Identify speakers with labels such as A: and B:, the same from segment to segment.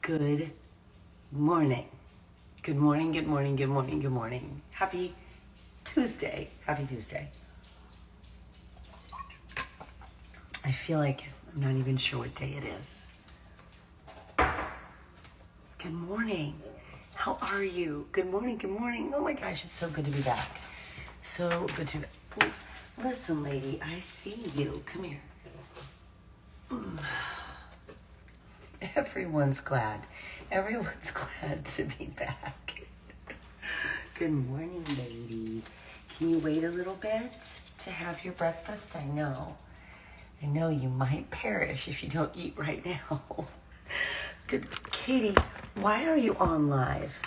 A: Good morning. Good morning, good morning, good morning, good morning. Happy Tuesday. Happy Tuesday. I feel like I'm not even sure what day it is. Good morning. How are you? Good morning, good morning. Oh my gosh, it's so good to be back. So good to be back. Listen, lady, I see you. Come here. Everyone's glad. Everyone's glad to be back. Good morning, lady. Can you wait a little bit to have your breakfast? I know you might perish if you don't eat right now. Good, Katie, why are you on live?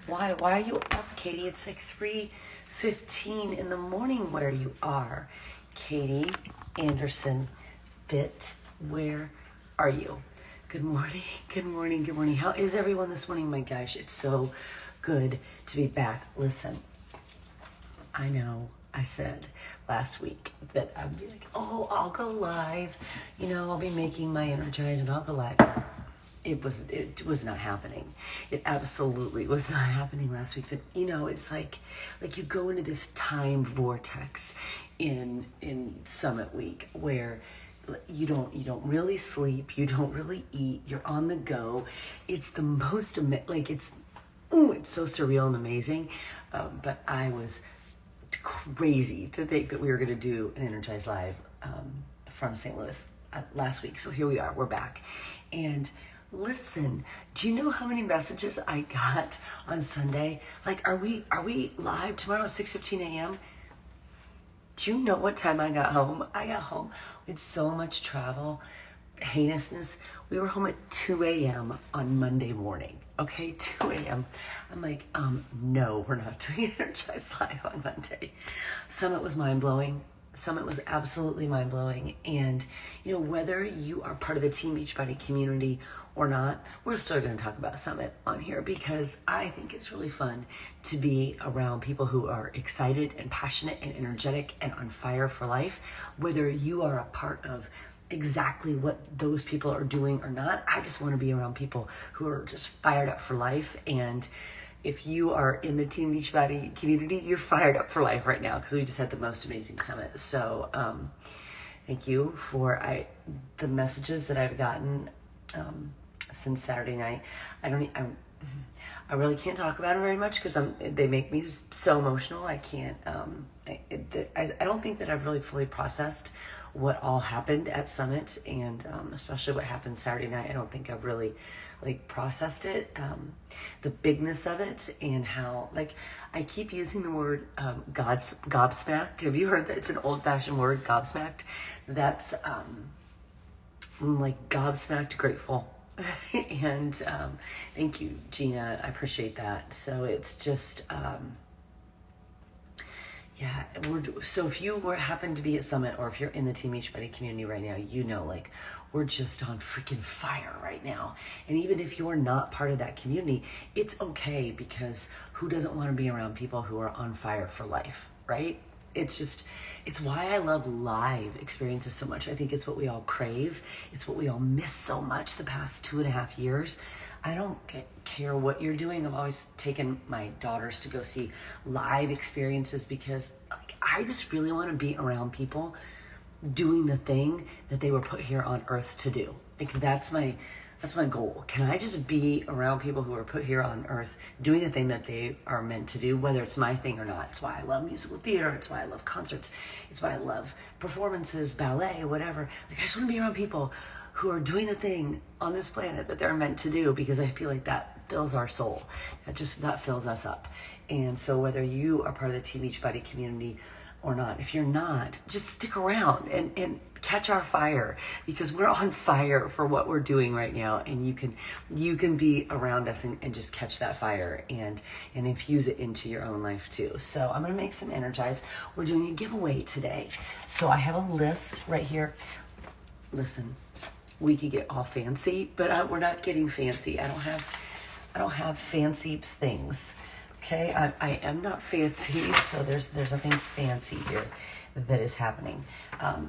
A: Why are you up, Katie? It's like 3:15 in the morning where you are. Katie Anderson Fit, where are you? Good morning, good morning, good morning. How is everyone this morning? My gosh, it's so good to be back. Listen, I know I said last week that I'd be like, oh, I'll go live. I'll be making my Energize and I'll go live. It was not happening. It absolutely was not happening last week. That it's like you go into this time vortex in Summit Week where you don't really sleep, you don't really eat, you're on the go. It's the most it's so surreal and amazing. But I was crazy to think that we were going to do an Energize Live from St. Louis last week. So here we are, we're back. And listen, do you know how many messages I got on Sunday? Like, are we live tomorrow at 6:15 a.m.? Do you know what time I got home? I got home with so much travel, heinousness. We were home at 2 a.m. on Monday morning. Okay, 2 a.m. I'm like, no, we're not doing Energize Live on Monday. Summit was mind-blowing. Summit was absolutely mind-blowing. And, whether you are part of the Team Beachbody community or not, we're still going to talk about Summit on here because I think it's really fun to be around people who are excited and passionate and energetic and on fire for life. Whether you are a part of exactly what those people are doing or not, I just want to be around people who are just fired up for life. And if you are in the Team Beachbody community, you're fired up for life right now because we just had the most amazing summit. So thank you for the messages that I've gotten since Saturday night. I really can't talk about it very much because they make me so emotional. I can't. I don't think that I've really fully processed what all happened at Summit, and especially what happened Saturday night. I don't think I've really processed it, the bigness of it, and how I keep using the word gobsmacked. Have you heard that? It's an old-fashioned word, gobsmacked. That's gobsmacked grateful. And thank you, Gina. I appreciate that. So it's just so if you happen to be at Summit, or if you're in the Team Beachbody community right now, we're just on freaking fire right now. And even if you're not part of that community, it's okay, because who doesn't want to be around people who are on fire for life, right? It's why I love live experiences so much. I think it's what we all crave. It's what we all miss so much the past 2.5 years. I don't care what you're doing. I've always taken my daughters to go see live experiences because I just really want to be around people doing the thing that they were put here on earth to do. That's my goal. Can I just be around people who are put here on earth doing the thing that they are meant to do, whether it's my thing or not? It's why I love musical theater. It's why I love concerts. It's why I love performances, ballet, whatever. I just want to be around people who are doing the thing on this planet that they're meant to do, because I feel like that fills our soul. That fills us up. And so whether you are part of the Team Beachbody community or not, if you're not, just stick around and catch our fire, because we're on fire for what we're doing right now. And you can be around us and just catch that fire and infuse it into your own life too. So I'm going to make some Energize. We're doing a giveaway today. So I have a list right here. Listen, we could get all fancy, but we're not getting fancy. I don't have fancy things. Okay, I am not fancy, so there's nothing fancy here that is happening.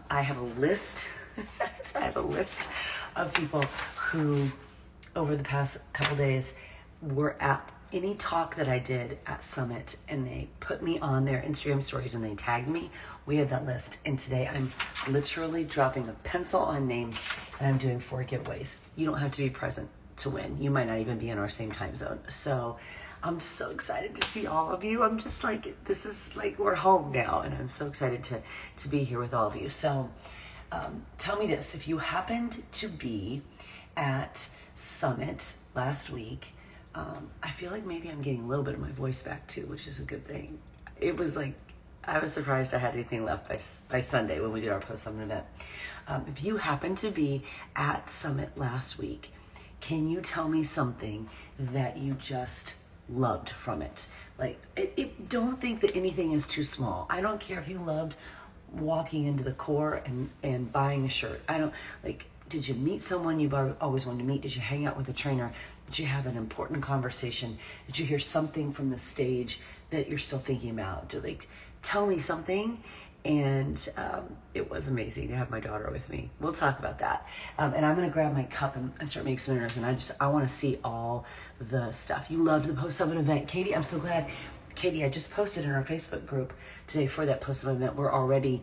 A: I have a list. I have a list of people who over the past couple days were at any talk that I did at Summit, and they put me on their Instagram stories and they tagged me. We had that list, and today I'm literally dropping a pencil on names, and I'm doing 4 giveaways. You don't have to be present to win. You might not even be in our same time zone. So I'm so excited to see all of you. I'm just like, this is like, we're home now, and I'm so excited to be here with all of you. So tell me this, if you happened to be at Summit last week, I feel like maybe I'm getting a little bit of my voice back too, which is a good thing. It was like, I was surprised I had anything left by Sunday when we did our post-summit event. If you happened to be at Summit last week, can you tell me something that you just loved from it? Like, don't think that anything is too small. I don't care if you loved walking into the core and buying a shirt. Did you meet someone you've always wanted to meet? Did you hang out with a trainer? Did you have an important conversation? Did you hear something from the stage that you're still thinking about? Tell me something. And it was amazing to have my daughter with me. We'll talk about that. And I'm going to grab my cup and start making some winners. And I want to see all the stuff. You loved the post-summit event. Katie, I'm so glad. Katie, I just posted in our Facebook group today for that post-summit event. We're already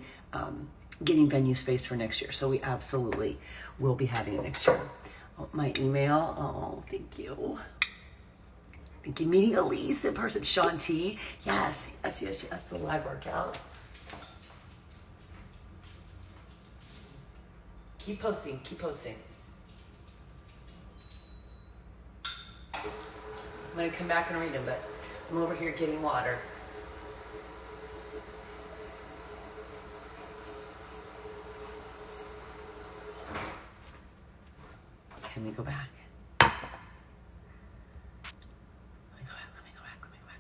A: getting venue space for next year. So we absolutely will be having it next year. Oh, my email. Oh, thank you. Thank you. Meeting Elise in person. Sean T. Yes. The live workout. Keep posting. I'm going to come back and read them, but I'm over here getting water. Can we go back? Let me go back.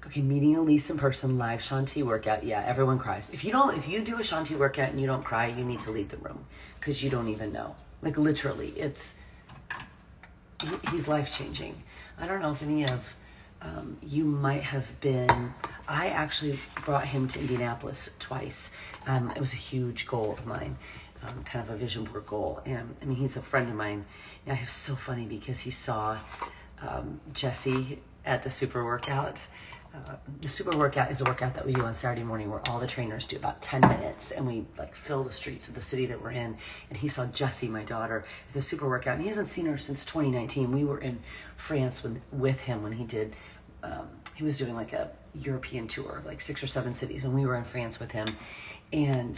A: Okay, meeting Elise in person, live Shanti workout. Yeah, everyone cries. If you do a Shanti workout and you don't cry, you need to leave the room because you don't even know. Like literally, he's life-changing. I don't know if any of you might have been. I actually brought him to Indianapolis twice. It was a huge goal of mine, kind of a vision board goal. And I mean, he's a friend of mine. Now, it's so funny because he saw Jesse at the super workout. The super workout is a workout that we do on Saturday morning where all the trainers do about 10 minutes and we like fill the streets of the city that we're in. And he saw Jessie, my daughter, at the super workout. And he hasn't seen her since 2019. We were in France with him when he did, he was doing like a European tour of like 6 or 7 cities. And we were in France with him. And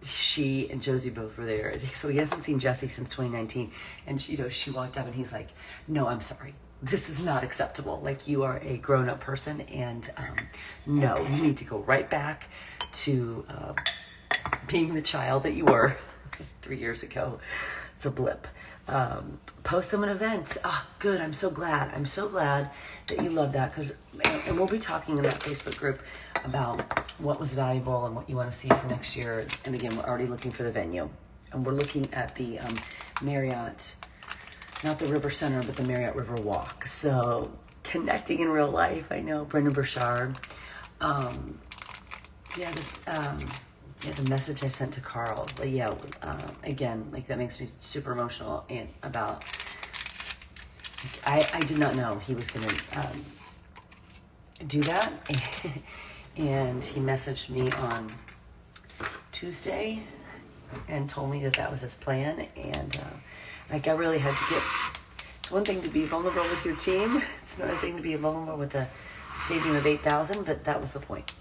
A: she and Josie both were there. So he hasn't seen Jessie since 2019. And she walked up and he's like, no, I'm sorry. This is not acceptable. Like, you are a grown-up person, and no, you need to go right back to being the child that you were 3 years ago. It's a blip. Post-summit events. Ah, good. I'm so glad that you love that, and we'll be talking in that Facebook group about what was valuable and what you want to see for next year. And again, we're already looking for the venue, and we're looking at the Marriott. Not the River Center, but the Marriott River Walk. So connecting in real life. I know Brendan Burchard. The message I sent to Carl. But again, like that makes me super emotional. And about, I did not know he was going to do that. And he messaged me on Tuesday and told me that was his plan. And I really had to it's one thing to be vulnerable with your team. It's another thing to be vulnerable with a stadium of 8,000, but that was the point.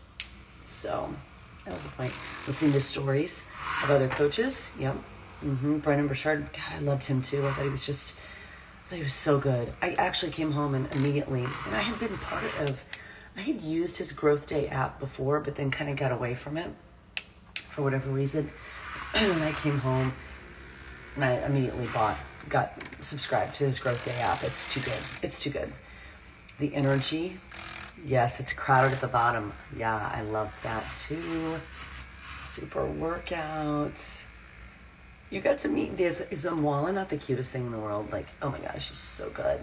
A: So that was the point. Listening to stories of other coaches. Yep. Brendan Burchard. God, I loved him too. I thought he was so good. I actually came home and immediately, and I had been I had used his Growth Day app before, but then kind of got away from it for whatever reason. And I came home and I immediately got subscribed to his Growth Day app. It's too good. The energy, yes, it's crowded at the bottom. Yeah, I love that too. Super workouts. You got to meet, is Amwala not the cutest thing in the world? Like, oh my gosh, she's so good.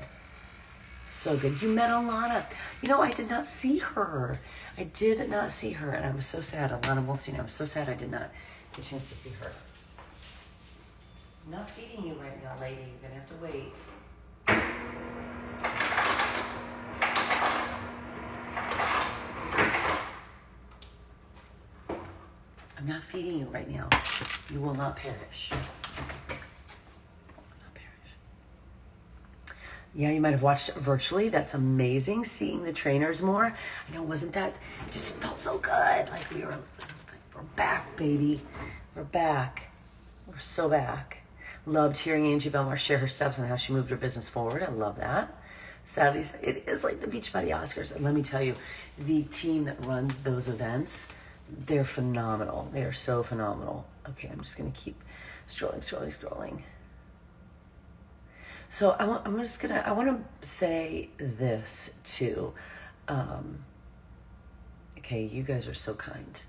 A: So good. You met Alana. I did not see her. And I was so sad. Alana Wolstein, I was so sad I did not get a chance to see her. I'm not feeding you right now, lady. You're going to have to wait. I'm not feeding you right now. You will not perish. Yeah, you might have watched it virtually. That's amazing, seeing the trainers more. I know, wasn't that, it just felt so good. Like we're back, baby. We're back. We're so back. Loved hearing Angie Belmar share her steps on how she moved her business forward. I love that. Saturdays, it is like the Beachbody Oscars. And let me tell you, the team that runs those events, they're phenomenal. They are so phenomenal. Okay, I'm just going to keep scrolling. So I want to say this too. Okay, you guys are so kind.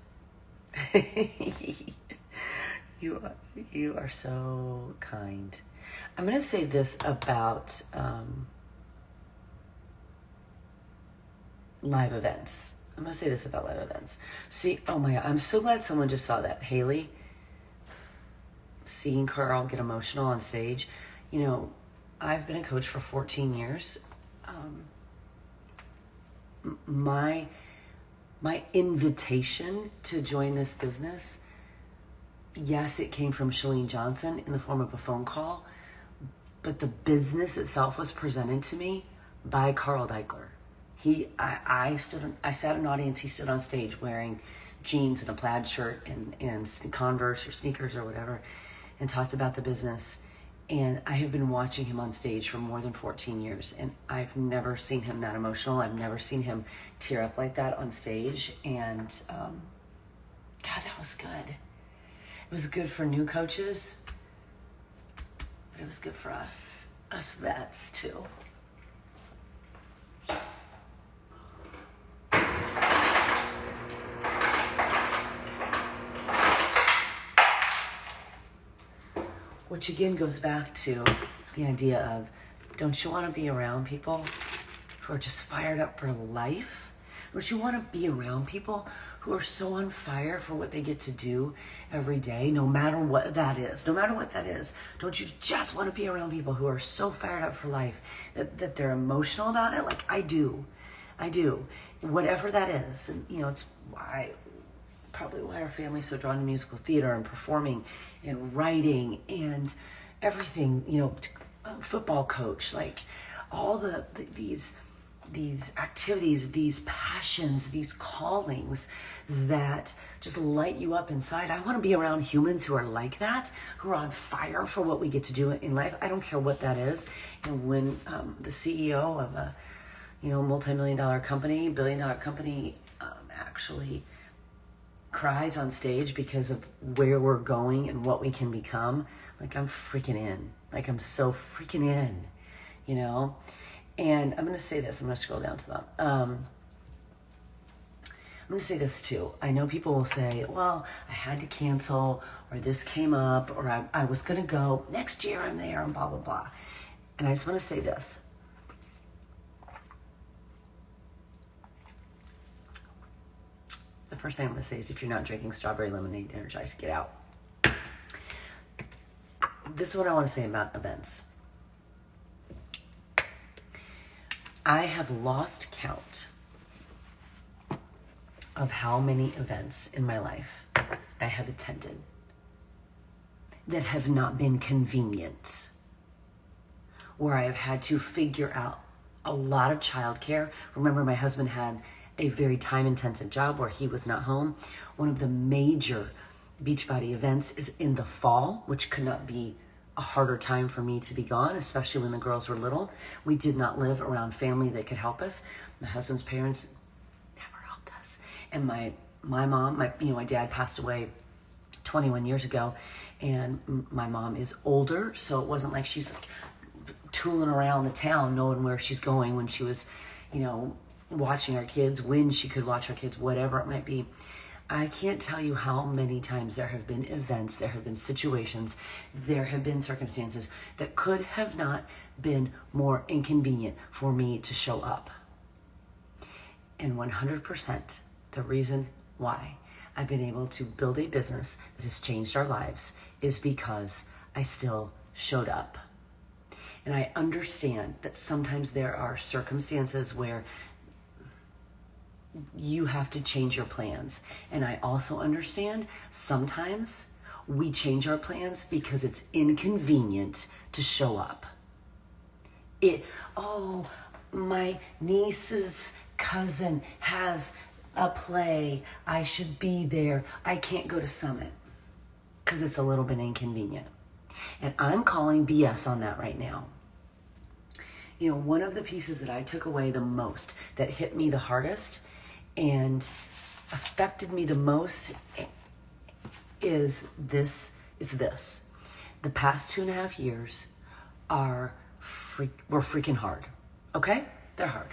A: you are so kind. I'm going to say this about live events. See, oh my God, I'm so glad someone just saw that. Haley, seeing Carl get emotional on stage. You know, I've been a coach for 14 years. My invitation to join this business, yes, it came from Shalene Johnson in the form of a phone call, but the business itself was presented to me by Carl Deichler. I sat in an audience. He stood on stage wearing jeans and a plaid shirt and Converse or sneakers or whatever, and talked about the business. And I have been watching him on stage for more than 14 years, and I've never seen him that emotional. I've never seen him tear up like that on stage. And God, that was good. It was good for new coaches, but it was good for us vets too. Which again goes back to the idea of, don't you want to be around people who are just fired up for life? Don't you want to be around people who are so on fire for what they get to do every day, no matter what that is? No matter what that is, don't you just want to be around people who are so fired up for life that they're emotional about it? Like I do. Whatever that is. And you know, it's probably why our family's so drawn to musical theater and performing and writing and everything, you know, football coach, like all these activities, these passions, these callings that just light you up inside. I want to be around humans who are like that, who are on fire for what we get to do in life. I don't care what that is. And when the CEO of a, you know, multi-million-dollar company, billion-dollar company actually cries on stage because of where we're going and what we can become, like I'm freaking in. Like I'm so freaking in, you know? And I'm going to say this. I'm going to scroll down to the bottom. I'm going to say this too. I know people will say, well, I had to cancel, or this came up, or I was going to go next year, I'm there, and blah, blah, blah. And I just want to say this. The first thing I'm going to say is, if you're not drinking strawberry lemonade, Energize, get out. This is what I want to say about events. I have lost count of how many events in my life I have attended that have not been convenient, where I have had to figure out a lot of childcare. Remember, my husband had a very time-intensive job where he was not home. One of the major Beachbody events is in the fall, which could not be a harder time for me to be gone, especially when the girls were little. We did not live around family that could help us. My husband's parents never helped us. And my mom, my dad passed away 21 years ago, and my mom is older, so it wasn't like she's like tooling around the town knowing where she's going when she was, you know, watching our kids, when she could watch our kids, whatever it might be. I can't tell you how many times there have been events, there have been situations, there have been circumstances that could have not been more inconvenient for me to show up. And 100% the reason why I've been able to build a business that has changed our lives is because I still showed up. And I understand that sometimes there are circumstances where you have to change your plans. And I also understand sometimes we change our plans because it's inconvenient to show up. Oh, my niece's cousin has a play. I should be there. I can't go to Summit because it's a little bit inconvenient. And I'm calling BS on that right now. You know, one of the pieces that I took away the most, that hit me the hardest and affected me the most is this. The past 2.5 years were freaking hard. Okay? They're hard.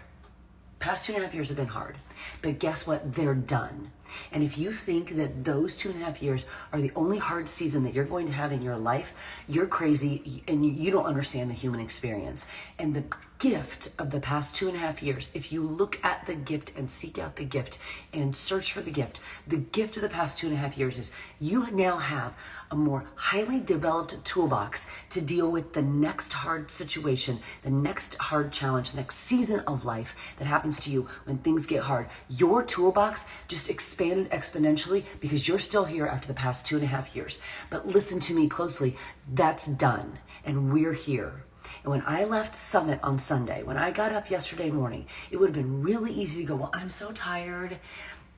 A: Past 2.5 years have been hard. But guess what? They're done. And if you think that those 2.5 years are the only hard season that you're going to have in your life, you're crazy and you don't understand the human experience. And the gift of the past 2.5 years, if you look at the gift and seek out the gift and search for the gift of the past 2.5 years is you now have a more highly developed toolbox to deal with the next hard situation, the next hard challenge, the next season of life that happens to you when things get hard. Your toolbox just expanded exponentially because you're still here after the past 2.5 years. But listen to me closely, that's done and we're here. And when I left Summit on Sunday, when I got up yesterday morning, it would have been really easy to go, well, I'm so tired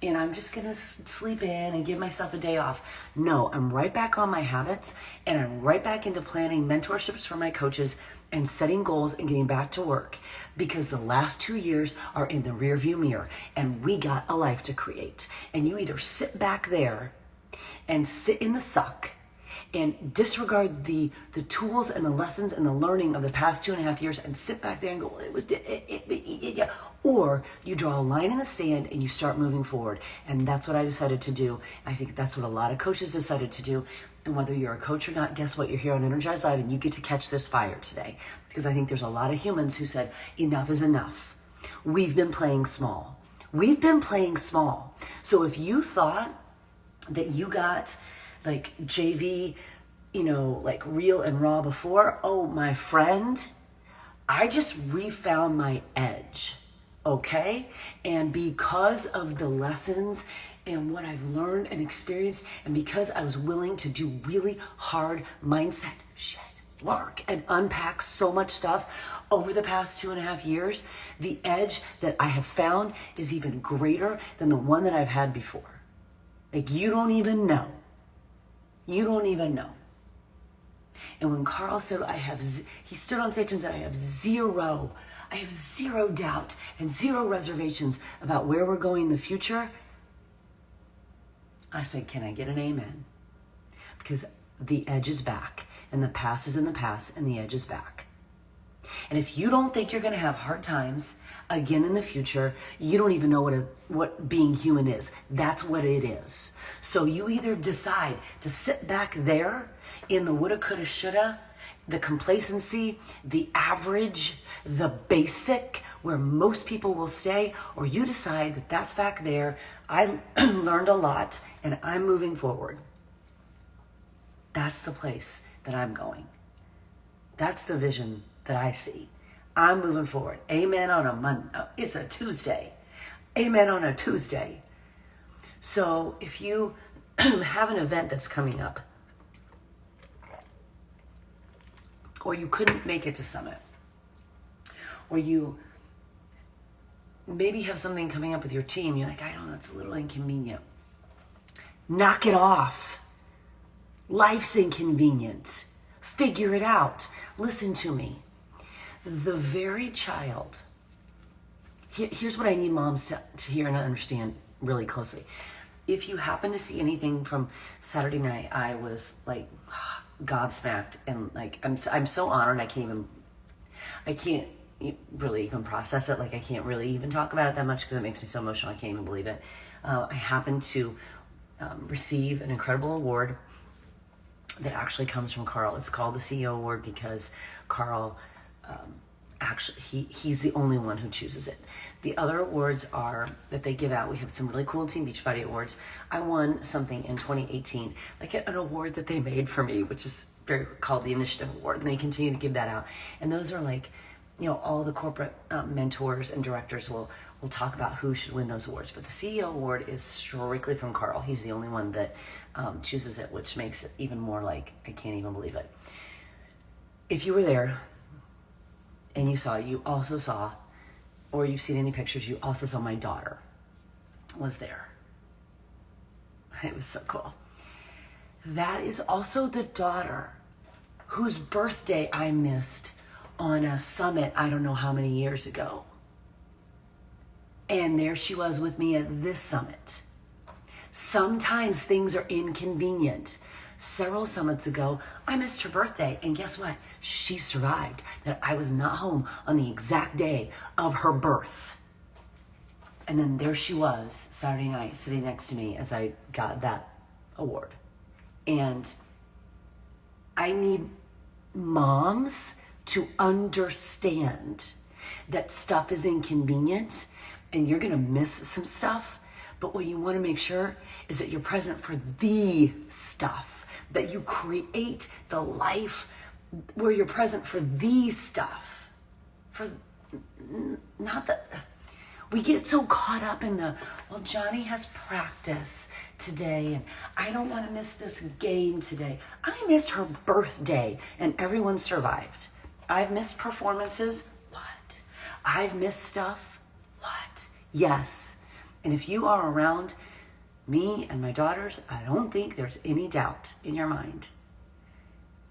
A: and I'm just going to sleep in and give myself a day off. No, I'm right back on my habits and I'm right back into planning mentorships for my coaches and setting goals and getting back to work because the last 2 years are in the rearview mirror and we got a life to create. And you either sit back there and sit in the suck and disregard the tools and the lessons and the learning of the past 2.5 years and sit back there and go, well, it was, yeah. Or you draw a line in the sand and you start moving forward. And that's what I decided to do. I think that's what a lot of coaches decided to do. And whether you're a coach or not, guess what? You're here on Energize Live and you get to catch this fire today. Because I think there's a lot of humans who said, enough is enough. We've been playing small. So if you thought that you got like JV, like real and raw before, oh, my friend, I just refound my edge, okay? And because of the lessons and what I've learned and experienced, and because I was willing to do really hard mindset work and unpack so much stuff over the past 2.5 years, the edge that I have found is even greater than the one that I've had before. Like, you don't even know. And when Carl said, he stood on stage and said, I have zero doubt and zero reservations about where we're going in the future. I said, can I get an amen? Because the edge is back and the past is in the past and the edge is back. And if you don't think you're going to have hard times again in the future, you don't even know what being human is. That's what it is. So you either decide to sit back there in the woulda, coulda, shoulda, the complacency, the average, the basic, where most people will stay, or you decide that that's back there. I learned a lot and I'm moving forward. That's the place that I'm going. That's the vision that I see. I'm moving forward. Amen on a Monday. It's a Tuesday. Amen on a Tuesday. So if you have an event that's coming up, or you couldn't make it to Summit, or you maybe have something coming up with your team, you're like, I don't know, it's a little inconvenient. Knock it off. Life's inconvenient. Figure it out. Listen to me. The very child, here's what I need moms to hear and understand really closely. If you happen to see anything from Saturday night, I was like gobsmacked and like, I'm so honored. I can't really even process it. Like I can't really even talk about it that much because it makes me so emotional. I can't even believe it. I happened to receive an incredible award that actually comes from Carl. It's called the CEO Award because Carl, actually, he's the only one who chooses it. The other awards are that they give out. We have some really cool Team Beachbody awards. I won something in 2018, like an award that they made for me, which is called the Initiative Award, and they continue to give that out. And those are like, all the corporate mentors and directors will talk about who should win those awards. But the CEO award is strictly from Carl. He's the only one that chooses it, which makes it even more like, I can't even believe it. If you were there and you also saw, or you've seen any pictures, you also saw my daughter was there. It was so cool. That is also the daughter whose birthday I missed on a summit I don't know how many years ago. And there she was with me at this summit. Sometimes things are inconvenient. Several summits ago, I missed her birthday, and guess what? She survived that I was not home on the exact day of her birth. And then there she was, Saturday night, sitting next to me as I got that award. And I need moms to understand that stuff is inconvenient and you're gonna miss some stuff, but what you wanna make sure is that you're present for the stuff, that you create the life where you're present for the stuff, for not the... We get so caught up in well, Johnny has practice today, and I don't want to miss this game today. I missed her birthday, and everyone survived. I've missed performances. What? I've missed stuff. What? Yes. And if you are around me and my daughters, I don't think there's any doubt in your mind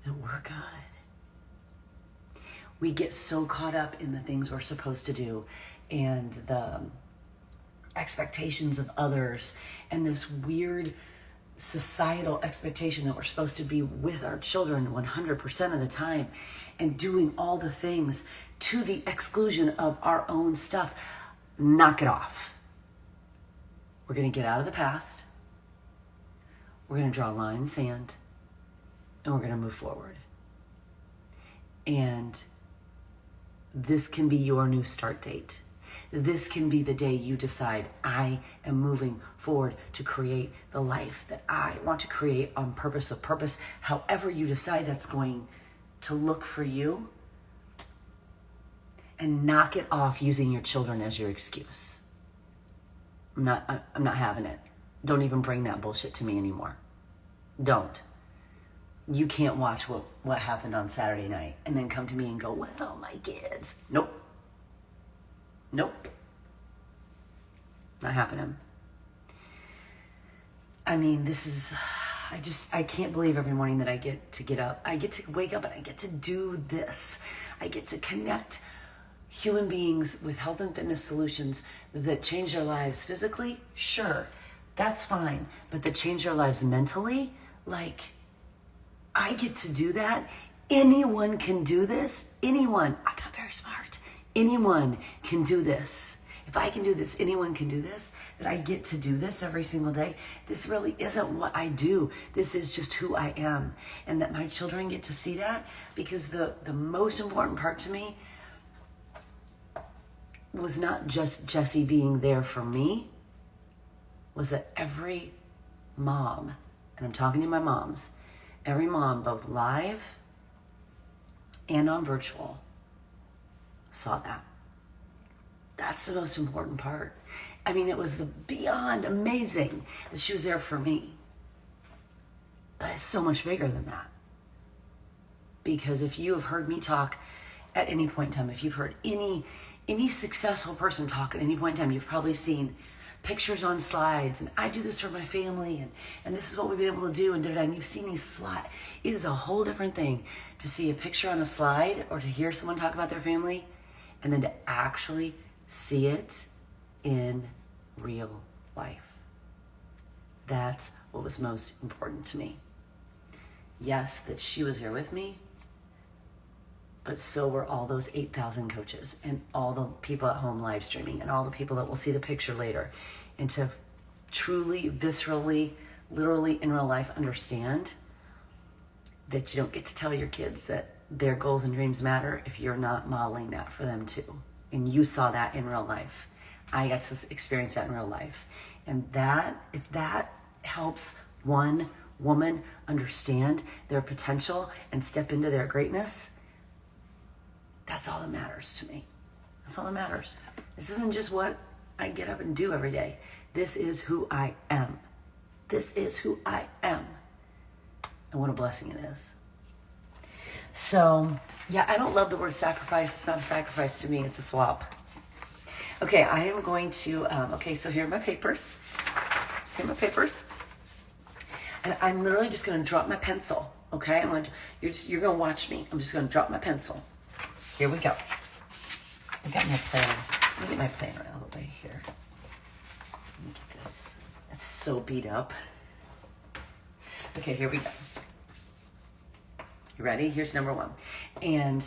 A: that we're good. We get so caught up in the things we're supposed to do and the expectations of others and this weird societal expectation that we're supposed to be with our children 100% of the time and doing all the things to the exclusion of our own stuff. Knock it off. We're going to get out of the past. We're going to draw a line in the sand, and we're going to move forward. And this can be your new start date. This can be the day you decide, I am moving forward to create the life that I want to create on purpose, with purpose, however you decide that's going to look for you. And knock it off using your children as your excuse. I'm not having it. Don't even bring that bullshit to me anymore. Don't. You can't watch what happened on Saturday night and then come to me and go, well, my kids. Nope. Not happening. I mean, I can't believe every morning that I get to get up. I get to wake up and I get to do this. I get to connect human beings with health and fitness solutions that change their lives physically. Sure, that's fine. But that change their lives mentally, I get to do that. Anyone can do this. Anyone. I'm not very smart. Anyone can do this. If I can do this, anyone can do this. That I get to do this every single day. This really isn't what I do. This is just who I am. And that my children get to see that, because the most important part to me was not just Jessie being there for me, was that every mom, and I'm talking to my moms, every mom, both live and on virtual, saw that. That's the most important part. I mean, it was beyond amazing that she was there for me. But it's so much bigger than that. Because if you have heard me talk at any point in time, if you've heard any successful person talk at any point in time, you've probably seen pictures on slides, and I do this for my family, and this is what we've been able to do, and you've seen these slides. It is a whole different thing to see a picture on a slide or to hear someone talk about their family, and then to actually see it in real life. That's what was most important to me. Yes, that she was here with me, but so were all those 8,000 coaches and all the people at home live streaming and all the people that will see the picture later. And to truly, viscerally, literally in real life understand that you don't get to tell your kids that their goals and dreams matter if you're not modeling that for them too. And you saw that in real life. I got to experience that in real life. And if that helps one woman understand their potential and step into their greatness, That's all that matters to me. That's all that matters. This isn't just what I get up and do every day. This is who I am. This is who I am. And what a blessing it is. So, yeah, I don't love the word sacrifice. It's not a sacrifice to me. It's a swap. Okay, I am going to, so here are my papers. Here are my papers. And I'm literally just going to drop my pencil, okay? You're going to watch me. I'm just going to drop my pencil. Here we go. I got my planner. Let me get my planner out of the way here. Let me get this. It's so beat up. Okay, here we go. You ready? Here's number one. And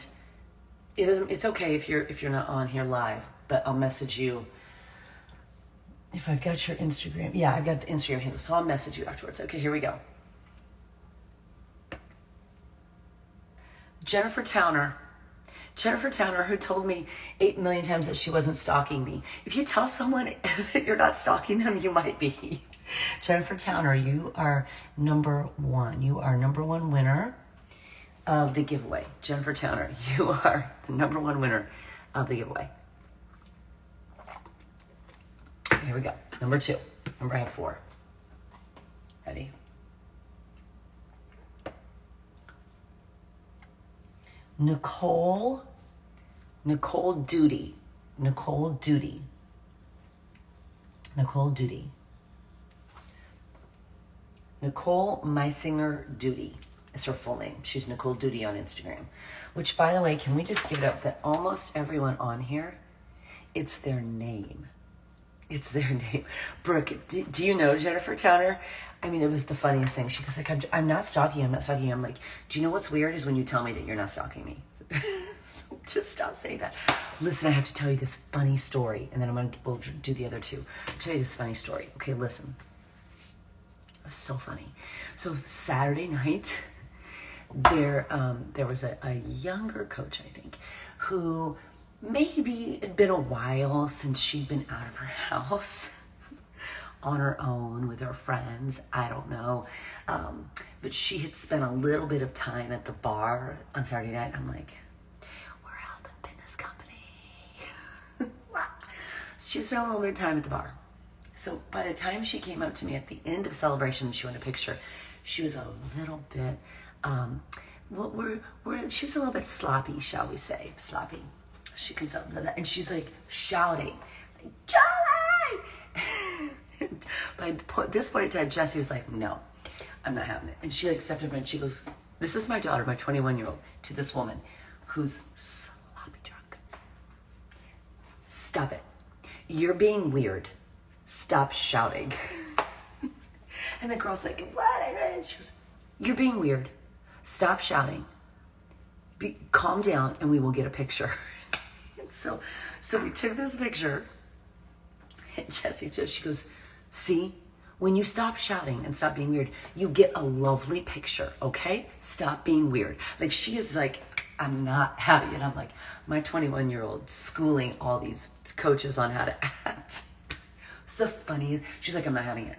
A: it's okay if you're not on here live, but I'll message you if I've got your Instagram. Yeah, I've got the Instagram handle, so I'll message you afterwards. Okay, here we go. Jennifer Towner, who told me 8 million times that she wasn't stalking me. If you tell someone that you're not stalking them, you might be. Jennifer Towner, you are number one. You are number one winner of the giveaway. Jennifer Towner, you are the number one winner of the giveaway. Here we go. Number two. Remember, I have 4. Ready? Nicole Duty. Nicole Meisinger Duty is her full name. She's Nicole Duty on Instagram. Which, by the way, can we just give it up that almost everyone on here, it's their name. It's their name. Brooke, do you know Jennifer Towner? I mean, it was the funniest thing. She goes like, I'm not stalking you. I'm like, do you know what's weird is when you tell me that you're not stalking me. So just stop saying that. Listen, I have to tell you this funny story, and then we'll do the other two. I'll tell you this funny story. Okay, listen. It was so funny. So Saturday night, there was a younger coach, I think, who maybe it'd been a while since she'd been out of her house on her own with her friends. I don't know. But she had spent a little bit of time at the bar on Saturday night. I'm like, we're Health and Fitness Company. She spent a little bit of time at the bar. So by the time she came up to me at the end of celebration, she wanted a picture. She was a little bit, she was a little bit sloppy, shall we say, sloppy. She comes up and she's like shouting, Joey! By this point in time, Jessie was like, no, I'm not having it. And she like stepped up and she goes, this is my daughter, my 21-year-old, to this woman who's sloppy drunk. Stop it. You're being weird. Stop shouting. And the girl's like, what? And she goes, you're being weird. Stop shouting. Calm down and we will get a picture. So we took this picture, and Jessie, she goes, see, when you stop shouting and stop being weird, you get a lovely picture, okay? Stop being weird. Like, she is like, I'm not having it. I'm like, my 21-year-old schooling all these coaches on how to act. It's the funniest. She's like, I'm not having it.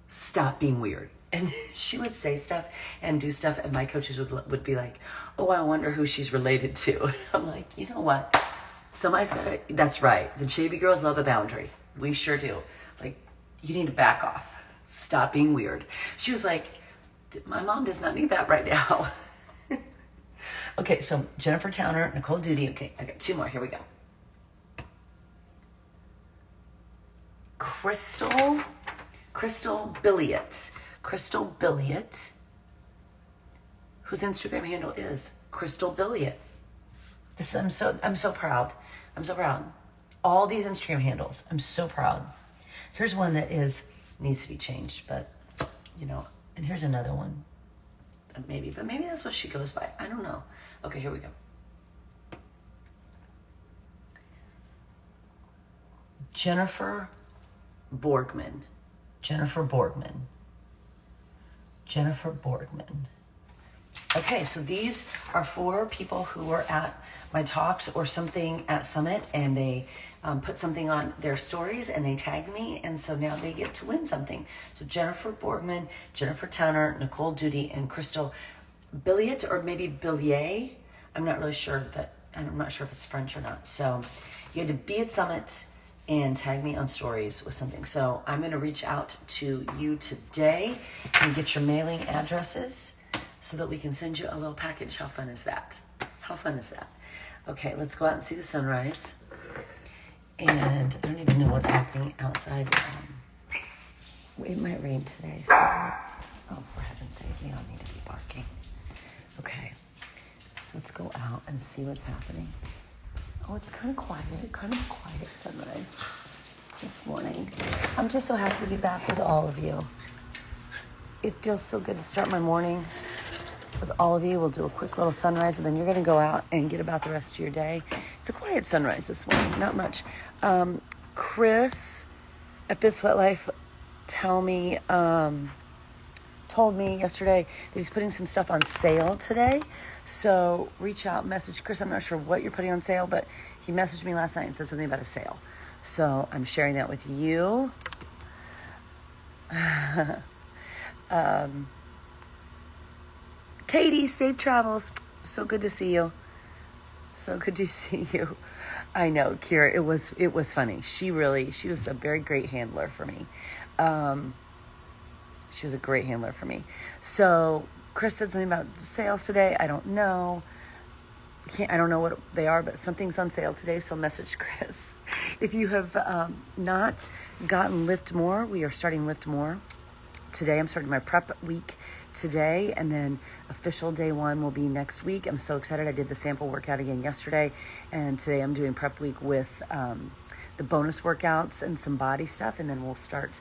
A: Stop being weird. And she would say stuff and do stuff, and my coaches would be like, oh, I wonder who she's related to. And I'm like, you know what? Somebody's got to, that's right. The JV girls love a boundary. We sure do. Like, you need to back off. Stop being weird. She was like, my mom does not need that right now. Okay, so Jennifer Towner, Nicole Duty. Okay, I got 2 more. Here we go. Crystal Billiot. Crystal Billiot, whose Instagram handle is Crystal Billiot. I'm so proud. I'm so proud. All these Instagram handles, I'm so proud. Here's one that needs to be changed, but and here's another one. But maybe that's what she goes by. I don't know. Okay, here we go. Jennifer Borgman. Okay, so these are 4 people who were at my talks or something at Summit, and they put something on their stories and they tagged me, and so now they get to win something. So Jennifer Borgman, Jennifer Towner, Nicole Duty, and Crystal Billiot, or maybe Billier. I'm not really sure that and I'm not sure if it's French or not. So you had to be at Summit and tag me on stories with something. So I'm going to reach out to you today and get your mailing addresses so that we can send you a little package. How fun is that? How fun is that? Okay, let's go out and see the sunrise. And I don't even know what's happening outside. It might rain today, so... Oh, for heaven's sake, we don't need to be barking. Okay, let's go out and see what's happening. Oh, it's kind of quiet, sunrise this morning. I'm just so happy to be back with all of you. It feels so good to start my morning with all of you. We'll do a quick little sunrise, and then you're going to go out and get about the rest of your day. It's a quiet sunrise this morning, not much. Chris at Fit Sweat Life told me yesterday that he's putting some stuff on sale today. So reach out, message Chris. I'm not sure what you're putting on sale, but he messaged me last night and said something about a sale. So I'm sharing that with you. Katie, safe travels. So good to see you. So good to see you. I know, Kira, it was funny. She was a very great handler for me. She was a great handler for me. So Chris said something about sales today. I don't know. I don't know what they are, but something's on sale today. So message Chris. If you have not gotten Lift More, we are starting Lift More today. I'm starting my prep week today, and then official day one will be next week. I'm so excited. I did the sample workout again yesterday, and today I'm doing prep week with the bonus workouts and some body stuff, and then we'll start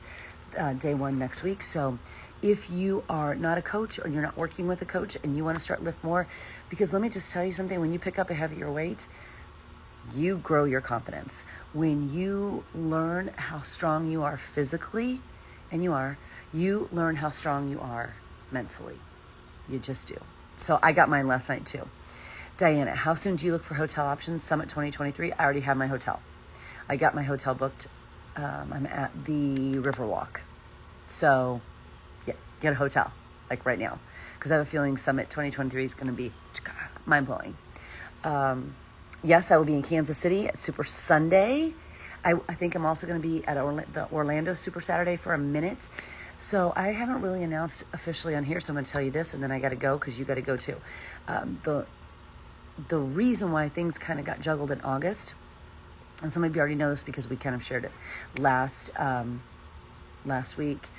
A: day one next week. So if you are not a coach or you're not working with a coach and you want to start Lift More, because let me just tell you something, when you pick up a heavier weight, you grow your confidence. When you learn how strong you are physically, and you learn how strong you are mentally. You just do. So I got mine last night too. Diana, how soon do you look for hotel options? Summit 2023. I already have my hotel. I got my hotel booked. I'm at the Riverwalk. So yeah, get a hotel like right now, because I have a feeling Summit 2023 is going to be mind-blowing. Yes, I will be in Kansas City at Super Sunday. I think I'm also going to be at the Orlando Super Saturday for a minute. So I haven't really announced officially on here, so I'm going to tell you this, and then I got to go because you got to go too. The reason why things kind of got juggled in August, and some of you already know this because we kind of shared it last week.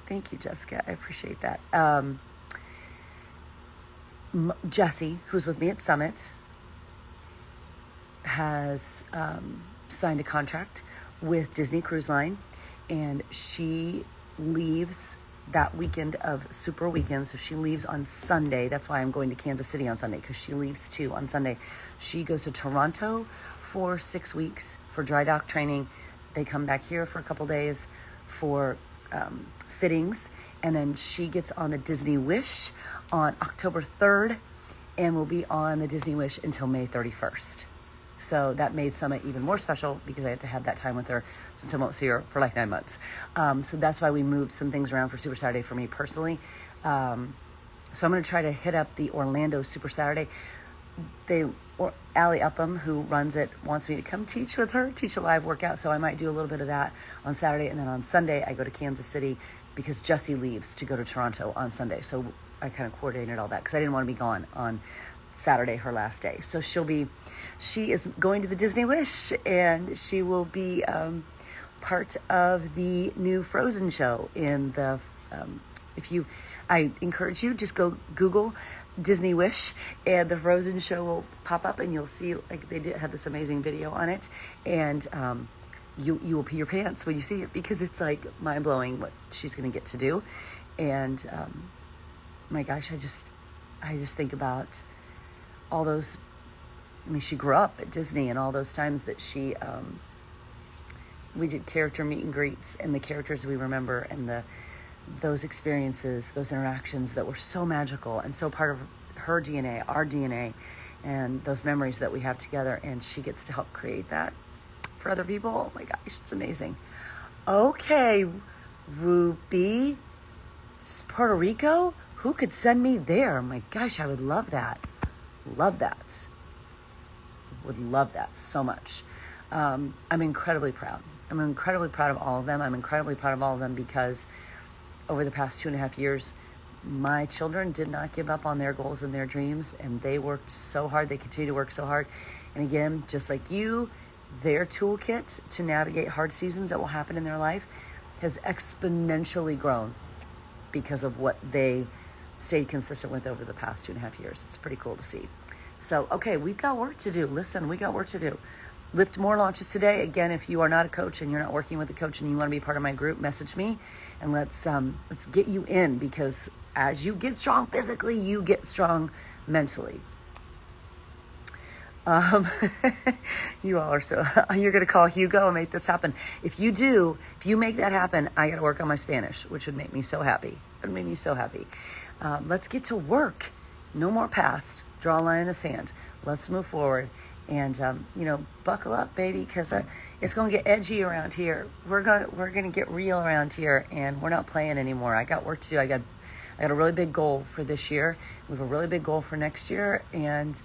A: Thank you, Jessica. I appreciate that. Jessie, who's with me at Summit, has signed a contract with Disney Cruise Line, and she leaves that weekend of Super Weekend. So she leaves on Sunday. That's why I'm going to Kansas City on Sunday, because she leaves too on Sunday. She goes to Toronto for 6 weeks for dry dock training. They come back here for a couple days for fittings, and then she gets on the Disney Wish on October 3rd and will be on the Disney Wish until May 31st. So that made Summit even more special because I had to have that time with her since I won't see her for like 9 months. So that's why we moved some things around for Super Saturday for me personally. So I'm going to try to hit up the Orlando Super Saturday. Allie Upham, who runs it, wants me to come teach a live workout. So I might do a little bit of that on Saturday. And then on Sunday, I go to Kansas City because Jessie leaves to go to Toronto on Sunday. So I kind of coordinated all that because I didn't want to be gone on Saturday, her last day. So she is going to the Disney Wish, and she will be part of the new Frozen show in the, I encourage you, just go Google Disney Wish and the Frozen show will pop up, and you'll see, like, they did have this amazing video on it, and you will pee your pants when you see it, because it's like mind-blowing what she's going to get to do. And my gosh, I just think about all those, she grew up at Disney, and all those times that we did character meet and greets, and the characters we remember, and those experiences, those interactions that were so magical and so part of her DNA, our DNA, and those memories that we have together. And she gets to help create that for other people. Oh my gosh, it's amazing. Okay, Ruby, Puerto Rico? Who could send me there? My gosh, I would love that. Love that. Would love that so much. I'm incredibly proud. I'm incredibly proud of all of them. I'm incredibly proud of all of them because over the past 2.5 years, my children did not give up on their goals and their dreams, and they worked so hard. They continue to work so hard. And again, just like you, their toolkit to navigate hard seasons that will happen in their life has exponentially grown because of what they stayed consistent with over the past 2.5 years. It's pretty cool to see. So, okay, we've got work to do. Listen, we got work to do. Lift more launches today. Again, if you are not a coach and you're not working with a coach and you want to be part of my group, message me and let's get you in, because as you get strong physically, you get strong mentally. You all are so, you're going to call Hugo and make this happen. If you do, if you make that happen, I got to work on my Spanish, which would make me so happy. It would make me so happy. Let's get to work. No more past. Draw a line in the sand. Let's move forward. And, buckle up, baby, because it's going to get edgy around here. We're going to get real around here, and we're not playing anymore. I got work to do. I got a really big goal for this year. We have a really big goal for next year. And,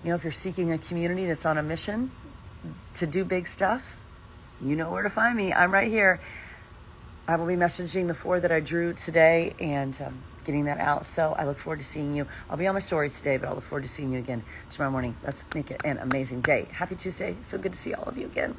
A: if you're seeking a community that's on a mission to do big stuff, you know where to find me. I'm right here. I will be messaging the 4 that I drew today and getting that out. So I look forward to seeing you. I'll be on my stories today, but I'll look forward to seeing you again tomorrow morning. Let's make it an amazing day. Happy Tuesday. So good to see all of you again.